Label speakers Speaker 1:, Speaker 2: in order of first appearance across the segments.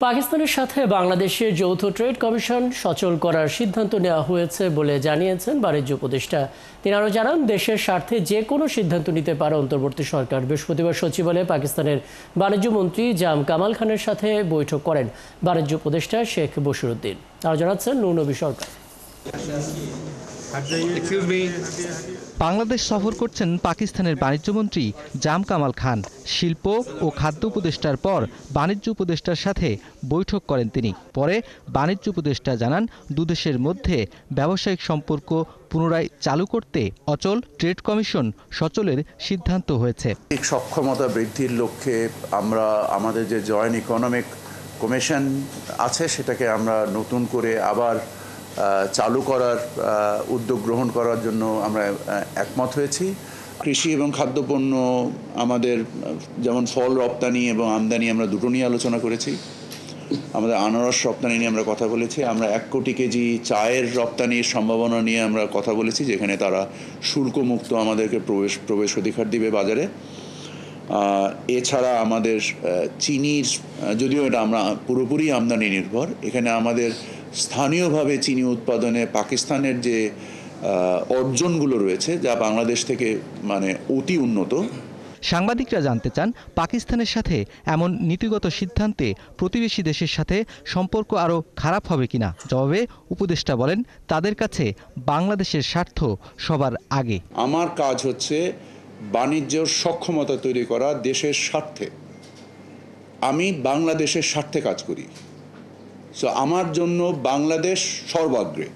Speaker 1: পাকিস্তানের সাথে বাংলাদেশের যৌথ ট্রেড কমিশন সচল করার সিদ্ধান্ত নেওয়া হয়েছে বলে জানিয়েছেন বাণিজ্য উপদেষ্টা। তিনি আরও জানান, দেশের স্বার্থে যে কোনো সিদ্ধান্ত নিতে পারে অন্তর্বর্তী সরকার। বৃহস্পতিবার সচিবালয়ে পাকিস্তানের বাণিজ্য মন্ত্রী জাম কামাল খানের সাথে বৈঠক করেন বাণিজ্য উপদেষ্টা শেখ বশিরউদ্দিন। আরও জানাচ্ছেন নূরনবী সরকার।
Speaker 2: বাংলাদেশ সফর করছেন পাকিস্তানের বাণিজ্যমন্ত্রী জাম কামাল খান। শিল্প ও খাদ্য উপদেষ্টার পর বাণিজ্য উপদেষ্টার সাথে বৈঠক করেন তিনি। পরে বাণিজ্য উপদেষ্টা জানান, দুদেশের মধ্যে ব্যবসায়িক সম্পর্ক পুনরায় চালু করতে অচল ট্রেড কমিশন সচলের সিদ্ধান্ত হয়েছে।
Speaker 3: সক্ষমতা বৃদ্ধির লক্ষ্যে আমরা আমাদের যে জয়েন্ট ইকোনমিক কমিশন আছে সেটাকে আমরা নতুন করে আবার চালু করার উদ্যোগ গ্রহণ করার জন্য আমরা একমত হয়েছি। কৃষি এবং খাদ্যপণ্য আমাদের যেমন ফল রপ্তানি এবং আমদানি আমরা দুটো নিয়ে আলোচনা করেছি। আমাদের আনারস রপ্তানি নিয়ে আমরা কথা বলেছি। আমরা 1 কোটি কেজি চায়ের রপ্তানির সম্ভাবনা নিয়ে আমরা কথা বলেছি, যেখানে তারা শুল্কমুক্ত আমাদেরকে প্রবেশ অধিকার দিবে বাজারে। এছাড়া আমাদের চিনির, যদিও এটা আমরা পুরোপুরি আমদানি নির্ভর, এখানে আমাদের স্থানীয়ভাবে চিনি উৎপাদনে পাকিস্তানের যে অর্জনগুলো রয়েছে যা বাংলাদেশ থেকে অতি উন্নত।
Speaker 2: সাংবাদিকরা জানতে চান, পাকিস্তানের সাথে এমন নীতিগত সিদ্ধান্তে প্রতিবেশী দেশের সাথে সম্পর্ক আরও খারাপ হবে কিনা। জবাবে উপদেষ্টা বলেন, তাদের কাছে বাংলাদেশের স্বার্থ সবার আগে।
Speaker 3: আমার কাজ হচ্ছে বাণিজ্য সক্ষমতা তৈরি করা দেশের স্বার্থে। আমি বাংলাদেশের স্বার্থে কাজ করি। সো আমার জন্য বাংলাদেশ সর্বাগ্রে।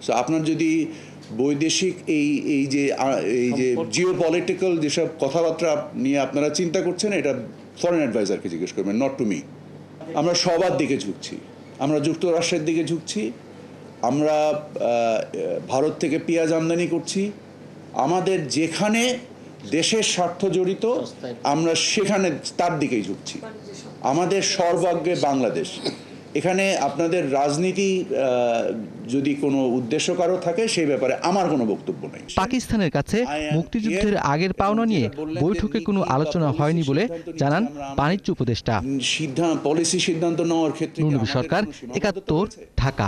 Speaker 3: সো আপনার যদি বৈদেশিক এই যে জিওপলিটিক্যাল যেসব কথাবার্তা নিয়ে আপনারা চিন্তা করছেন, এটা ফরেন অ্যাডভাইজারকে জিজ্ঞেস করবেন, নট টু মি। আমরা সবার দিকে ঝুঁকছি। আমরা যুক্তরাষ্ট্রের দিকে ঝুঁকছি। আমরা ভারত থেকে পেঁয়াজ আমদানি করছি। আমাদের যেখানে দেশের স্বার্থ জড়িত আমরা সেখানে তার দিকেই ঝুঁকছি। আমাদের সর্বাগ্রে বাংলাদেশ। এখানে আপনাদের রাজনীতি যদি কোনো উদ্দেশ্য কারো থাকে সেই ব্যাপারে আমার কোনো বক্তব্য নেই।
Speaker 2: পাকিস্তানের কাছে মুক্তিযুদ্ধের আগের পাওনা নিয়ে বৈঠকে কোনো আলোচনা হয়নি বলে জানান বাণিজ্য উপদেষ্টা।
Speaker 3: পলিসি সিদ্ধান্ত নেওয়ার ক্ষেত্রে
Speaker 2: নূরনবী সরকার, ৭১, ঢাকা।